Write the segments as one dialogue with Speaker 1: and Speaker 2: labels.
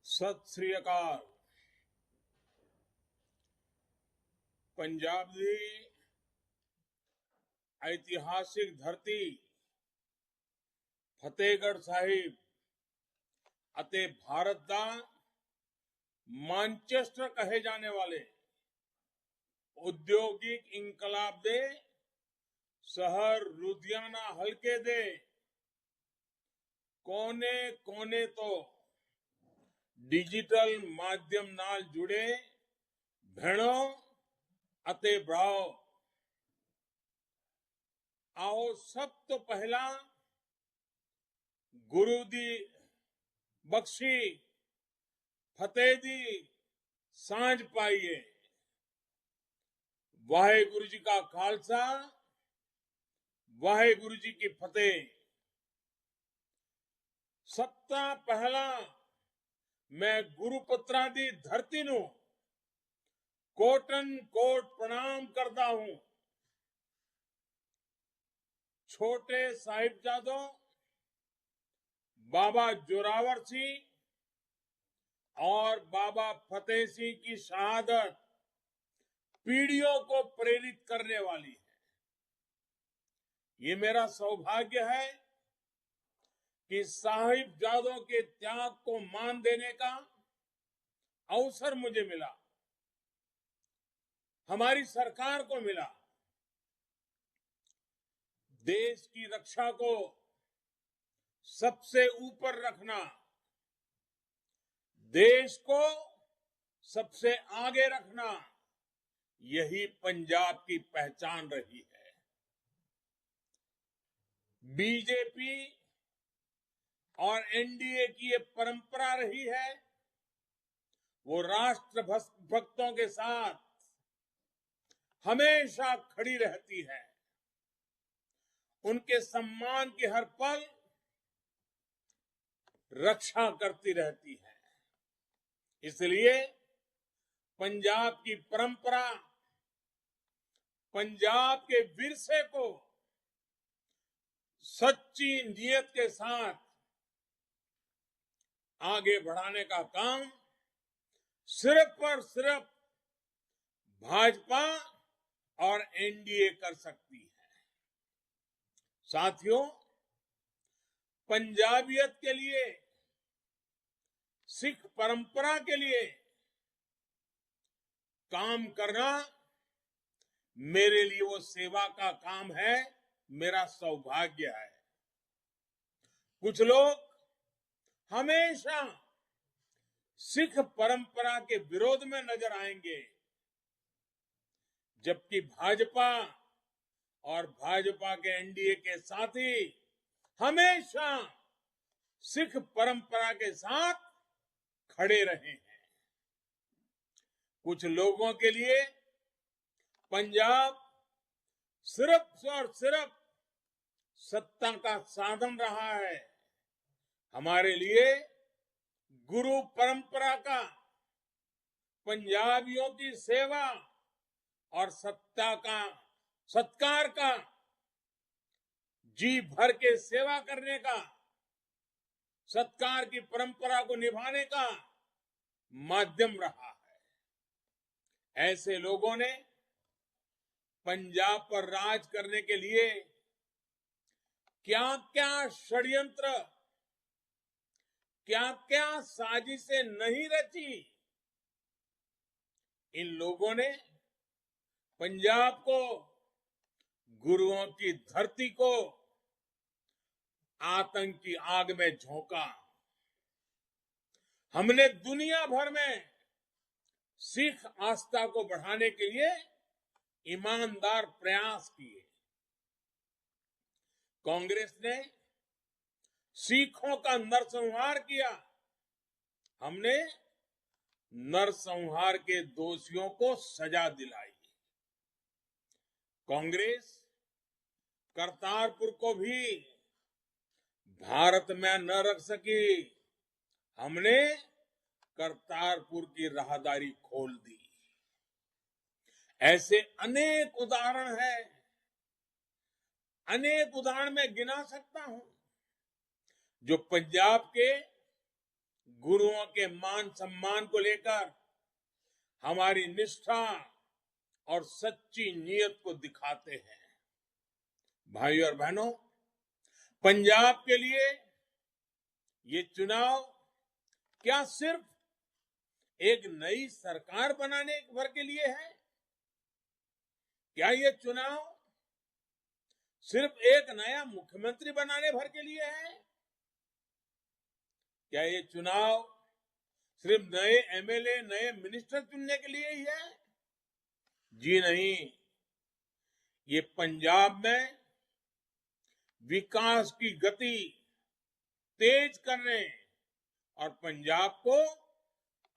Speaker 1: सत श्री अकाल। पंजाब ਦੀ ऐतिहासिक धरती फतेहगढ़ साहिब ਅਤੇ भारत ਦਾ मानचेस्टर कहे जाने वाले औद्योगिक इंकलाब ਦੇ शहर लुधियाना हल्के ਦੇ कोने तो डिजिटल माध्यम ਨਾਲ जुड़े भैणों ਅਤੇ भराओ, आओ सब तो पहला गुरु दी बख्शी फतेह दी सांझ पाइए। वाहेगुरु जी का खालसा, वाहेगुरु जी की फतेह। सत्ता पहला मैं गुरुपुत्रा दी धरती नू कोटन कोट प्रणाम करता हूं। छोटे साहिबजादों बाबा जोरावर सिंह और बाबा फतेह सिंह की शहादत पीढ़ियों को प्रेरित करने वाली है। ये मेरा सौभाग्य है कि साहिबजादों के त्याग को मान देने का अवसर मुझे मिला, हमारी सरकार को मिला। देश की रक्षा को सबसे ऊपर रखना, देश को सबसे आगे रखना, यही पंजाब की पहचान रही है। बीजेपी और एनडीए की ये परंपरा रही है, वो राष्ट्र भक्तों के साथ हमेशा खड़ी रहती है, उनके सम्मान की हर पल रक्षा करती रहती है। इसलिए पंजाब की परंपरा, पंजाब के विरसे को सच्ची नीयत के साथ आगे बढ़ाने का काम सिर्फ और सिर्फ भाजपा और एनडीए कर सकती है। साथियों, पंजाबियत के लिए, सिख परंपरा के लिए काम करना मेरे लिए वो सेवा का काम है, मेरा सौभाग्य है। कुछ लोग हमेशा सिख परंपरा के विरोध में नजर आएंगे, जबकि भाजपा और भाजपा के एनडीए के साथी हमेशा सिख परंपरा के साथ खड़े रहे हैं। कुछ लोगों के लिए पंजाब सिर्फ और सिर्फ सत्ता का साधन रहा है। हमारे लिए गुरु परंपरा का, पंजाबियों की सेवा और सत्कार का, जी भर के सेवा करने का, सत्कार की परंपरा को निभाने का माध्यम रहा है। ऐसे लोगों ने पंजाब पर राज करने के लिए क्या क्या षड्यंत्र, क्या क्या साजिशें नहीं रची। इन लोगों ने पंजाब को, गुरुओं की धरती को आतंक की आग में झोंका। हमने दुनिया भर में सिख आस्था को बढ़ाने के लिए ईमानदार प्रयास किए। कांग्रेस ने सिखों का नरसंहार किया, हमने नरसंहार के दोषियों को सजा दिलाई। कांग्रेस करतारपुर को भी भारत में न रख सकी, हमने करतारपुर की राहदारी खोल दी। ऐसे अनेक उदाहरण हैं, अनेक उदाहरण मैं गिना सकता हूं, जो पंजाब के गुरुओं के मान सम्मान को लेकर हमारी निष्ठा और सच्ची नीयत को दिखाते हैं। भाइयों और बहनों, पंजाब के लिए ये चुनाव क्या सिर्फ एक नई सरकार बनाने भर के लिए है? क्या ये चुनाव सिर्फ एक नया मुख्यमंत्री बनाने भर के लिए है? क्या ये चुनाव सिर्फ नए एमएलए, नए मिनिस्टर चुनने के लिए ही है? जी नहीं, ये पंजाब में विकास की गति तेज करने और पंजाब को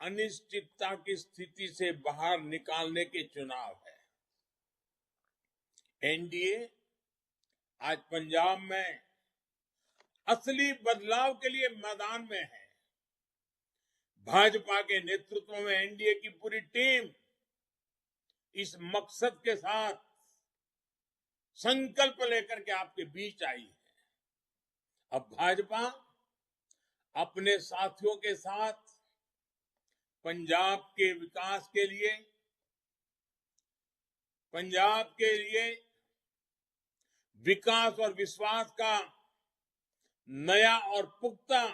Speaker 1: अनिश्चितता की स्थिति से बाहर निकालने के चुनाव है। एनडीए आज पंजाब में असली बदलाव के लिए मैदान में है। भाजपा के नेतृत्व में एनडीए की पूरी टीम इस मकसद के साथ संकल्प लेकर के आपके बीच आई है। अब भाजपा अपने साथियों के साथ पंजाब के विकास के लिए, पंजाब के लिए विकास और विश्वास का नया और पुख्ता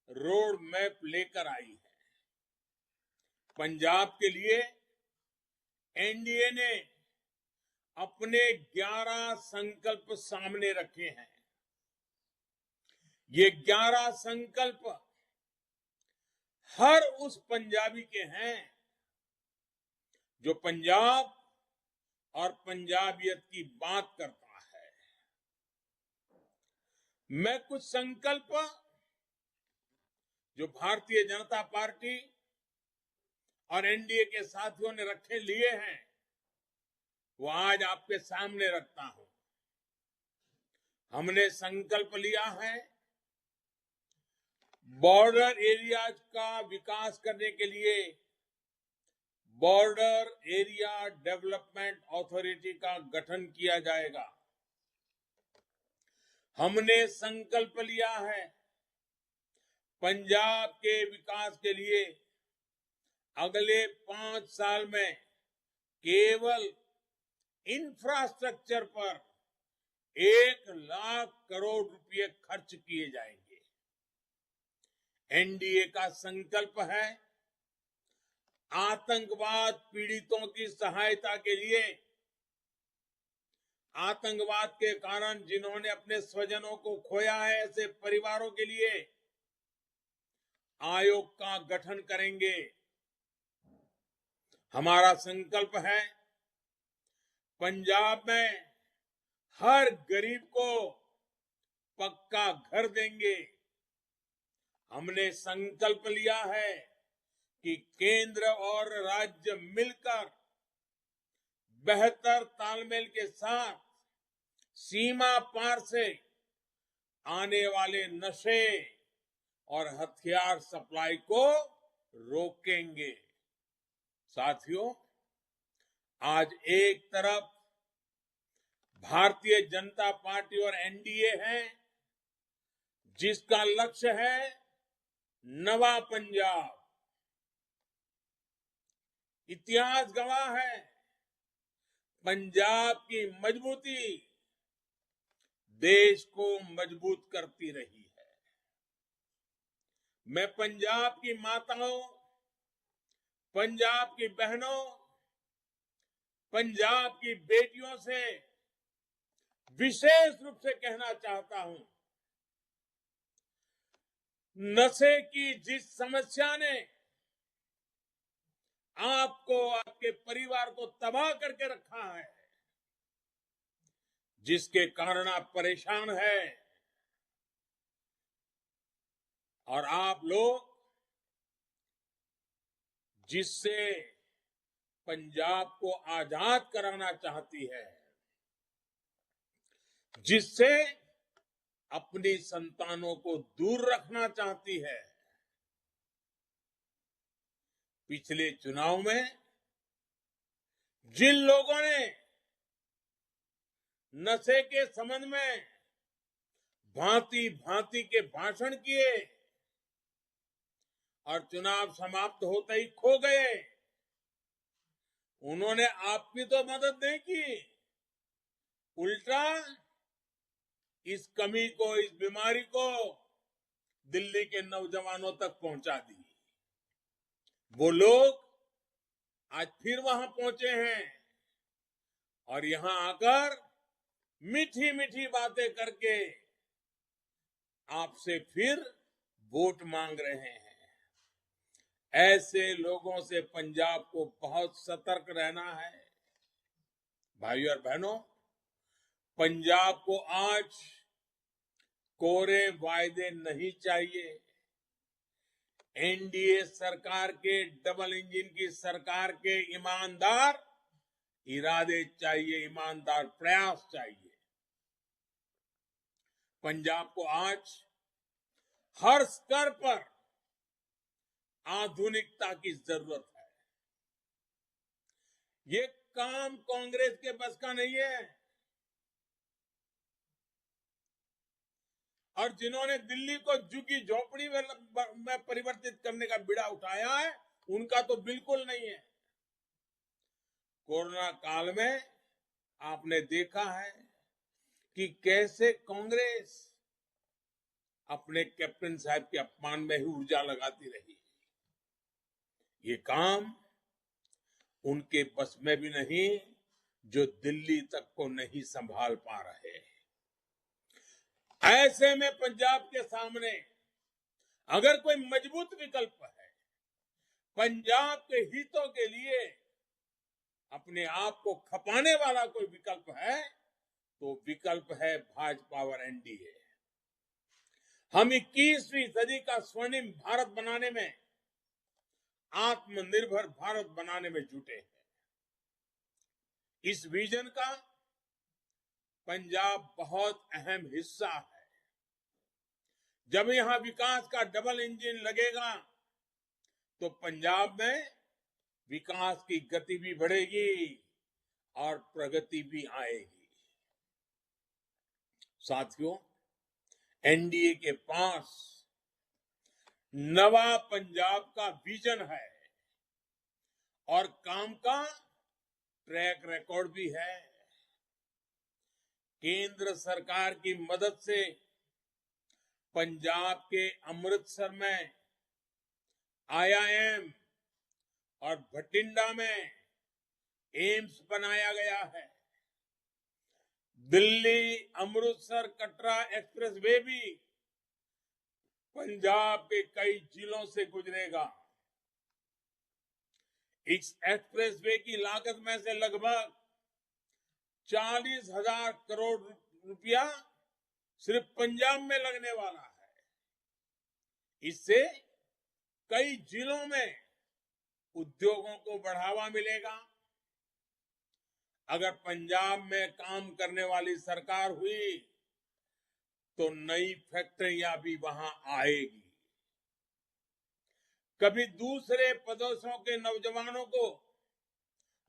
Speaker 1: रोड मैप लेकर आई है। पंजाब के लिए एनडीए ने अपने 11 संकल्प सामने रखे हैं। ये 11 संकल्प हर उस पंजाबी के हैं जो पंजाब और पंजाबियत की बात करता है। मैं कुछ संकल्प जो भारतीय जनता पार्टी और एनडीए के साथियों ने रखे लिए हैं, वो आज आपके सामने रखता हूं। हमने संकल्प लिया है बॉर्डर एरियाज का विकास करने के लिए बॉर्डर एरिया डेवलपमेंट अथॉरिटी का गठन किया जाएगा। हमने संकल्प लिया है पंजाब के विकास के लिए अगले 5 साल में केवल इंफ्रास्ट्रक्चर पर 1 लाख करोड़ रुपए खर्च किए जाएंगे। एनडीए का संकल्प है आतंकवाद पीड़ितों की सहायता के लिए, आतंकवाद के कारण जिन्होंने अपने स्वजनों को खोया है, ऐसे परिवारों के लिए आयोग का गठन करेंगे। हमारा संकल्प है पंजाब में हर गरीब को पक्का घर देंगे। हमने संकल्प लिया है कि केंद्र और राज्य मिलकर बेहतर तालमेल के साथ सीमा पार से आने वाले नशे और हथियार सप्लाई को रोकेंगे। साथियों, आज एक तरफ भारतीय जनता पार्टी और एनडीए है जिसका लक्ष्य है नवा पंजाब। इतिहास गवाह है पंजाब की मजबूती देश को मजबूत करती रही है। मैं पंजाब की माताओं, पंजाब की बहनों, पंजाब की बेटियों से विशेष रूप से कहना चाहता हूं, नशे की जिस समस्या ने आपको, आपके परिवार को तबाह करके रखा है, जिसके कारण आप परेशान हैं और आप लोग जिससे पंजाब को आजाद कराना चाहती है, जिससे अपनी संतानों को दूर रखना चाहती है, पिछले चुनाव में जिन लोगों ने नशे के संबंध में भांति भांति के भाषण किए, और चुनाव समाप्त होते ही खो गए। उन्होंने आपकी तो मदद नहीं की, उल्टा इस कमी को, इस बीमारी को दिल्ली के नौजवानों तक पहुंचा दी। वो लोग आज फिर वहां पहुंचे हैं और यहां आकर मीठी मीठी बातें करके आपसे फिर वोट मांग रहे हैं। ऐसे लोगों से पंजाब को बहुत सतर्क रहना है। भाइयों और बहनों, पंजाब को आज कोरे वायदे नहीं चाहिए। एनडीए सरकार के, डबल इंजन की सरकार के ईमानदार इरादे चाहिए, ईमानदार प्रयास चाहिए। पंजाब को आज हर स्तर पर आधुनिकता की जरूरत है। ये काम कांग्रेस के बस का नहीं है। और जिन्होंने दिल्ली को झुग्गी झोपड़ी में परिवर्तित करने का बीड़ा उठाया है, उनका तो बिल्कुल नहीं है। कोरोना काल में आपने देखा है कि कैसे कांग्रेस अपने कैप्टन साहब के अपमान में ही ऊर्जा लगाती रही। ये काम उनके बस में भी नहीं, जो दिल्ली तक को नहीं संभाल पा रहे। ऐसे में पंजाब के सामने अगर कोई मजबूत विकल्प है, पंजाब के हितों के लिए अपने आप को खपाने वाला कोई विकल्प है, तो विकल्प है भाजपा और एनडीए। हम 21वीं सदी का स्वर्णिम भारत बनाने में, आत्मनिर्भर भारत बनाने में जुटे हैं। इस विजन का पंजाब बहुत अहम हिस्सा है। जब यहां विकास का डबल इंजन लगेगा, तो पंजाब में विकास की गति भी बढ़ेगी और प्रगति भी आएगी। साथियों, एनडीए के पास नवा पंजाब का विजन है और काम का ट्रैक रिकॉर्ड भी है। केंद्र सरकार की मदद से पंजाब के अमृतसर में आईआईएम और भटिंडा में एम्स बनाया गया है। दिल्ली अमृतसर कटरा एक्सप्रेस वे भी पंजाब के कई जिलों से गुजरेगा। इस एक्सप्रेस वे की लागत में से लगभग 40,000 करोड़ रुपया सिर्फ पंजाब में लगने वाला है। इससे कई जिलों में उद्योगों को बढ़ावा मिलेगा। अगर पंजाब में काम करने वाली सरकार हुई, तो नई फैक्ट्रियां भी वहां आएगी। कभी दूसरे प्रदेशों के नौजवानों को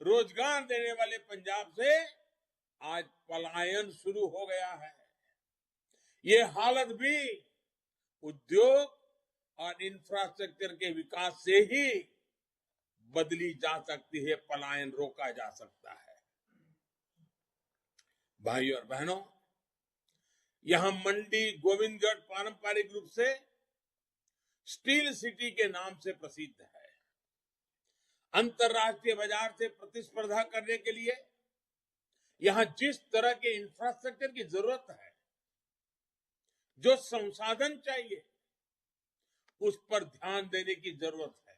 Speaker 1: रोजगार देने वाले पंजाब से आज पलायन शुरू हो गया है। ये हालत भी उद्योग और इंफ्रास्ट्रक्चर के विकास से ही बदली जा सकती है, पलायन रोका जा सकता है। भाइयों और बहनों, यहां मंडी गोविंदगढ़ पारंपरिक रूप से स्टील सिटी के नाम से प्रसिद्ध है। अंतर्राष्ट्रीय बाजार से प्रतिस्पर्धा करने के लिए यहां जिस तरह के इंफ्रास्ट्रक्चर की जरूरत है, जो संसाधन चाहिए, उस पर ध्यान देने की जरूरत है।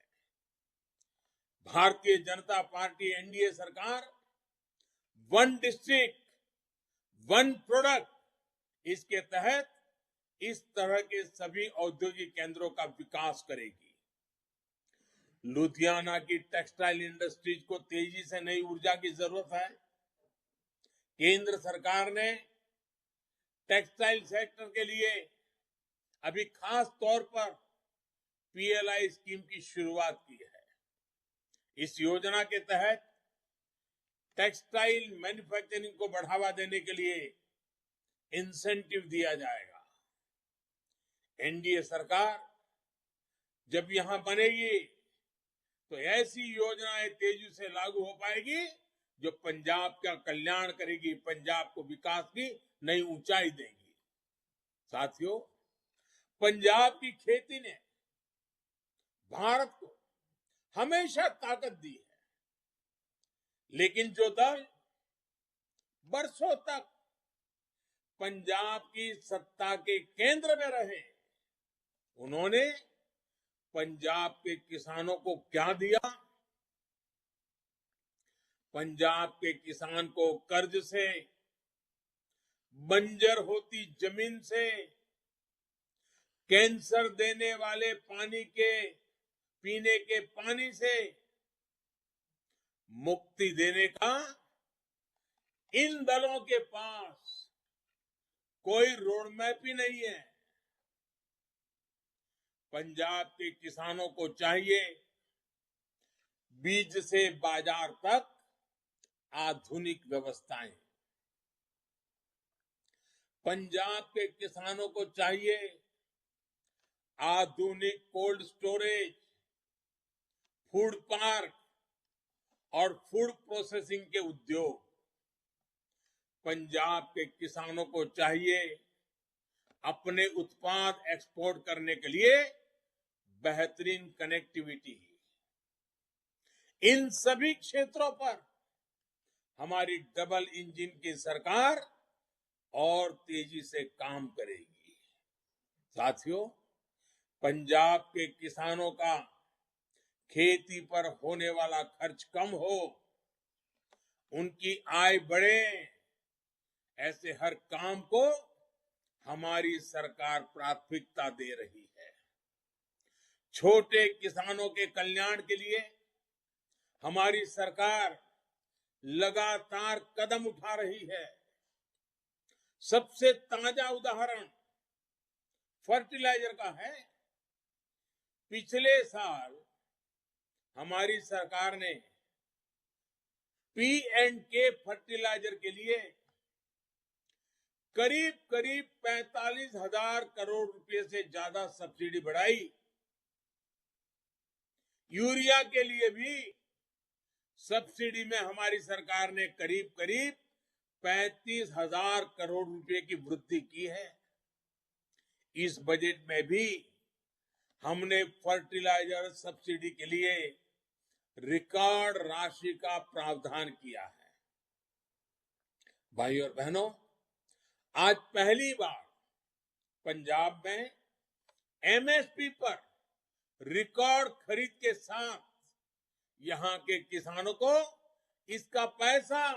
Speaker 1: भारतीय जनता पार्टी एनडीए सरकार वन डिस्ट्रिक्ट वन प्रोडक्ट, इसके तहत इस तरह के सभी औद्योगिक केंद्रों का विकास करेगी। लुधियाना की टेक्सटाइल इंडस्ट्रीज को तेजी से नई ऊर्जा की जरूरत है। केंद्र सरकार ने टेक्सटाइल सेक्टर के लिए अभी खास तौर पर पीएलआई स्कीम की शुरुआत की है। इस योजना के तहत टेक्सटाइल मैन्युफैक्चरिंग को बढ़ावा देने के लिए इंसेंटिव दिया जाएगा। एनडीए सरकार जब यहां बनेगी तो ऐसी योजनाएं तेजी से लागू हो पाएगी जो पंजाब का कल्याण करेगी, पंजाब को विकास की नई ऊंचाई देगी। साथियों, पंजाब की खेती ने भारत को हमेशा ताकत दी है, लेकिन जो दल बरसों तक पंजाब की सत्ता के केंद्र में रहे, उन्होंने पंजाब के किसानों को क्या दिया? पंजाब के किसान को कर्ज से, बंजर होती जमीन से, कैंसर देने वाले पीने के पानी से मुक्ति देने का इन दलों के पास कोई रोड मैप ही नहीं है। पंजाब के किसानों को चाहिए बीज से बाजार तक आधुनिक व्यवस्थाएं। पंजाब के किसानों को चाहिए आधुनिक कोल्ड स्टोरेज, फूड पार्क और फूड प्रोसेसिंग के उद्योग। पंजाब के किसानों को चाहिए अपने उत्पाद एक्सपोर्ट करने के लिए बेहतरीन कनेक्टिविटी। इन सभी क्षेत्रों पर हमारी डबल इंजन की सरकार और तेजी से काम करेगी। साथियों, पंजाब के किसानों का खेती पर होने वाला खर्च कम हो, उनकी आय बढ़े, ऐसे हर काम को हमारी सरकार प्राथमिकता दे रही है। छोटे किसानों के कल्याण के लिए हमारी सरकार लगातार कदम उठा रही है। सबसे ताजा उदाहरण फर्टिलाइजर का है। पिछले साल हमारी सरकार ने P&K फर्टिलाइजर के लिए करीब 45,000 करोड़ रुपए से ज्यादा सब्सिडी बढ़ाई। यूरिया के लिए भी सब्सिडी में हमारी सरकार ने करीब 35,000 करोड़ रुपए की वृद्धि की है। इस बजट में भी हमने फर्टिलाइजर सब्सिडी के लिए रिकॉर्ड राशि का प्रावधान किया है। भाइयों और बहनों, आज पहली बार पंजाब में MSP पर रिकॉर्ड खरीद के साथ यहां के किसानों को इसका पैसा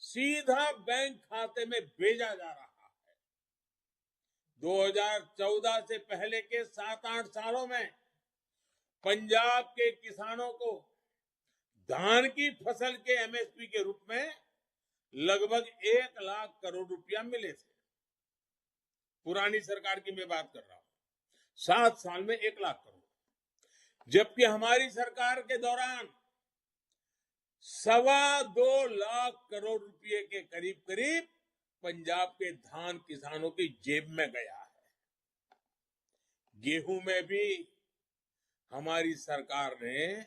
Speaker 1: सीधा बैंक खाते में भेजा जा रहा है। 2014 से पहले के 7-8 सालों में पंजाब के किसानों को धान की फसल के MSP के रूप में लगभग 1 लाख करोड़ रुपया मिले थे। पुरानी सरकार की मैं बात कर रहा हूं। 7 साल में 1 लाख करोड़, जबकि हमारी सरकार के दौरान 2.25 लाख करोड़ रुपए के करीब पंजाब के धान किसानों की जेब में गया है। गेहूं में भी हमारी सरकार ने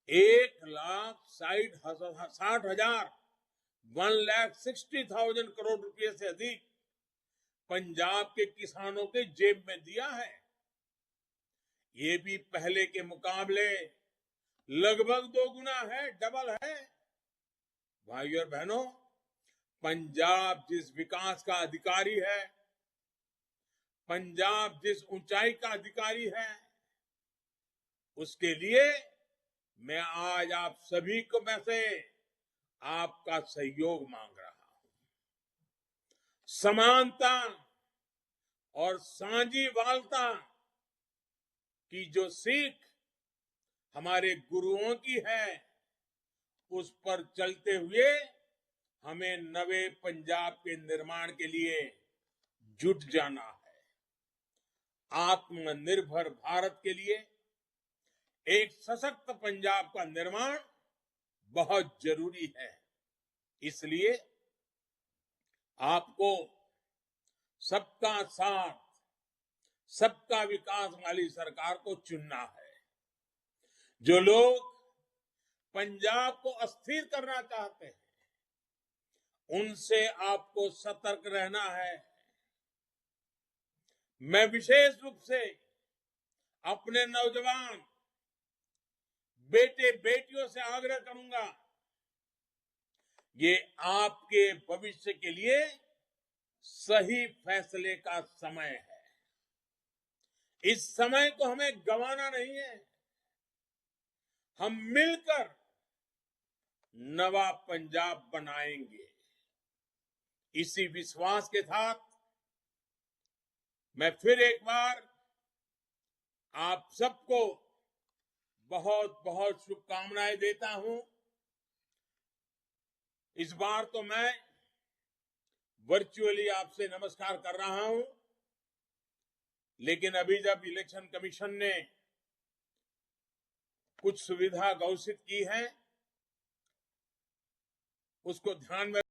Speaker 1: 1,60,000 करोड़ रुपए से अधिक पंजाब के किसानों के जेब में दिया है। ये भी पहले के मुकाबले लगभग 2 गुना है, डबल है। भाइयों और बहनों, पंजाब जिस विकास का अधिकारी है, पंजाब जिस ऊंचाई का अधिकारी है, उसके लिए मैं आज आप सभी को में से आपका सहयोग मांग रहा हूं। समानता और साझीवालता की जो सीख हमारे गुरुओं की है, उस पर चलते हुए हमें नवे पंजाब के निर्माण के लिए जुट जाना है। आत्मनिर्भर भारत के लिए एक सशक्त पंजाब का निर्माण बहुत जरूरी है। इसलिए आपको सबका साथ, सबका विकास वाली सरकार को चुनना है। जो लोग पंजाब को अस्थिर करना चाहते हैं, उनसे आपको सतर्क रहना है। मैं विशेष रूप से अपने नौजवान बेटे बेटियों से आग्रह करूंगा, ये आपके भविष्य के लिए सही फैसले का समय है। इस समय को हमें गंवाना नहीं है। हम मिलकर नवा पंजाब बनाएंगे। इसी विश्वास के साथ मैं फिर एक बार आप सबको बहुत बहुत शुभकामनाएं देता हूं। इस बार तो मैं वर्चुअली आपसे नमस्कार कर रहा हूं, लेकिन अभी जब इलेक्शन कमीशन ने कुछ सुविधा घोषित की है, उसको ध्यान में